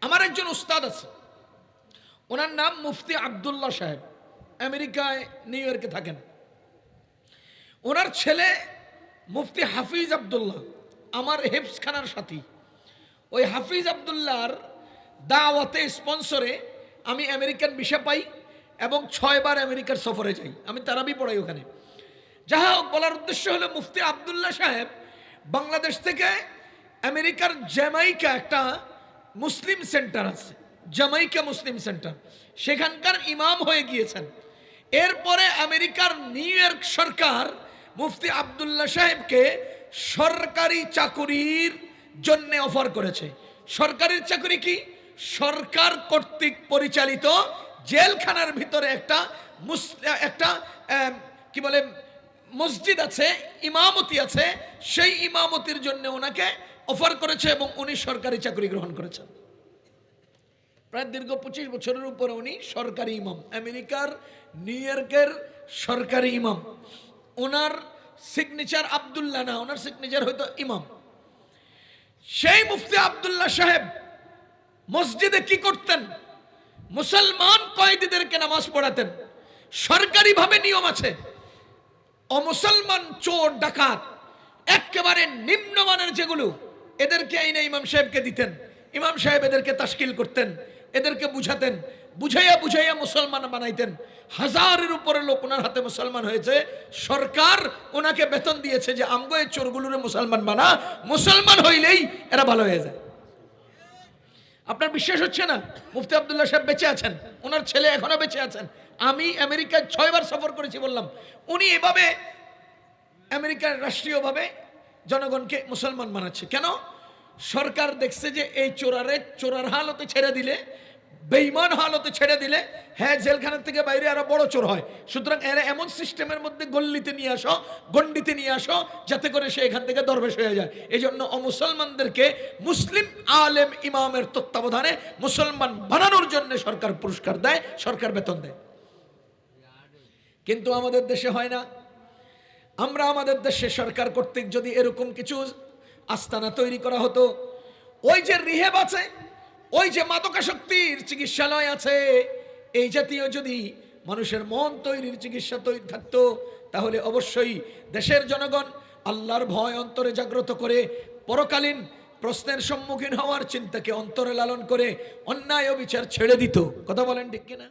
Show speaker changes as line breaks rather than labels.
আমার একজন উস্তাদ আছে, ওনার নাম মুফতি আব্দুল্লাহ সাহেব, আমেরিকায় নিউ ইয়র্কে থাকেন। ওনার ছেলে মুফতি হাফিজ আব্দুল্লাহ আমার হেফজখানার সাথী। ওই হাফিজ আব্দুল্লাহর দাওয়াতে স্পন্সরে আমি আমেরিকান ভিসা পাই এবং 6 বার আমেরিকার সফরে যাই। আমি তারাবি পড়াই ওখানে। যাহা হোক, বলার উদ্দেশ্য হলো মুফতি আব্দুল্লাহ সাহেব বাংলাদেশ থেকে আমেরিকার জ্যামাইকা একটা মুসলিম সেন্টার আছে, জ্যামাইকা মুসলিম সেন্টার, সেখানকার ইমাম হয়ে গিয়েছেন। এরপরে আমেরিকার নিউ ইয়র্ক সরকার মুফতি আব্দুল্লাহ সাহেবকে সরকারি চাকুরির জন্য অফার করেছে। সরকারি চাকরি কি? সরকার কর্তৃক পরিচালিত জেলখানার ভিতরে একটা কি বলে মসজিদ আছে, ইমামতি আছে, সেই ইমামতির জন্য ওনাকে অফার করেছে এবং উনি সরকারি চাকরি গ্রহণ করেছেন। প্রায় দীর্ঘ 25 বছরের উপরে উনি সরকারি ইমাম, আমেরিকার নিউ ইয়র্কের সরকারি ইমাম। ওনার সিগনেচার আব্দুল্লাহ না, ওনার সিগনেচার হয়তো ইমাম। সেই মুফতি আব্দুল্লাহ সাহেব মসজিদে কি করতেন? মুসলমান কয়েদিদেরকে নামাজ পড়াতেন। সরকারিভাবে নিয়ম আছে, অমুসলমান চোর ডাকাত একেবারে নিম্নমানের যেগুলো, এদেরকে আইনে ইমাম সাহেবকে দিতেন। ইমাম সাহেব এদেরকে তাশকিল করতেন, এদেরকে বুঝাতেন, বুঝাইয়া মুসলমান বানাইতেন। 1000-এর উপরে লোক ওনার হাতে মুসলমান হয়েছে। সরকার ওনাকে বেতন দিয়েছে যে আমগো এই চোরগুলোরে মুসলমান বানা, মুসলমান হইলেই এরা ভালো হয়ে যায়। আপনার বিশ্বাস হচ্ছে না? মুফতি আব্দুল্লাহ সাহেব বেঁচে আছেন, ওনার ছেলে এখনো বেঁচে আছেন। আমি আমেরিকায় 6 বার সফর করেছি বললাম। উনি এভাবে আমেরিকার রাষ্ট্রীয়ভাবে জনগণকে মুসলমান বানাচ্ছে। কেন? সরকার দেখছে যে এই চোরার হালতে ছেড়ে দিলে, বেঈমান হালতে ছেড়ে দিলে, হ্যাঁ জেলখানার থেকে বাইরে আরো বড় চোর হয়। সুতরাং এরা এমন সিস্টেমের মধ্যে গণ্ডিতে নিয়ে আসো যাতে করে সে এখান থেকে দরবেশ হয়ে যায়। এই জন্য অমুসলমানদেরকে মুসলিম আলেম ইমামের তত্ত্বাবধানে মুসলমান বানানোর জন্য সরকার পুরস্কার দেয়, সরকার বেতন দেয়। কিন্তু আমাদের দেশে হয় না। আমরা আমাদের দেশে সরকার কর্তৃক যদি এরকম কিছু আস্তানা তৈরি করা হতো, ওই যে রিহেব আছে, ওই যে মাদকাসক্তির চিকিৎসালয় আছে, এই জাতীয় যদি মানুষের মন তৈরির চিকিৎসা তৈরি থাকতো, তাহলে অবশ্যই দেশের জনগণ আল্লাহর ভয় অন্তরে জাগ্রত করে পরকালীন প্রশ্নের সম্মুখীন হওয়ার চিন্তাকে অন্তরে লালন করে অন্যায় অবিচার ছেড়ে দিত। কথা বলেন ঠিক কিনা?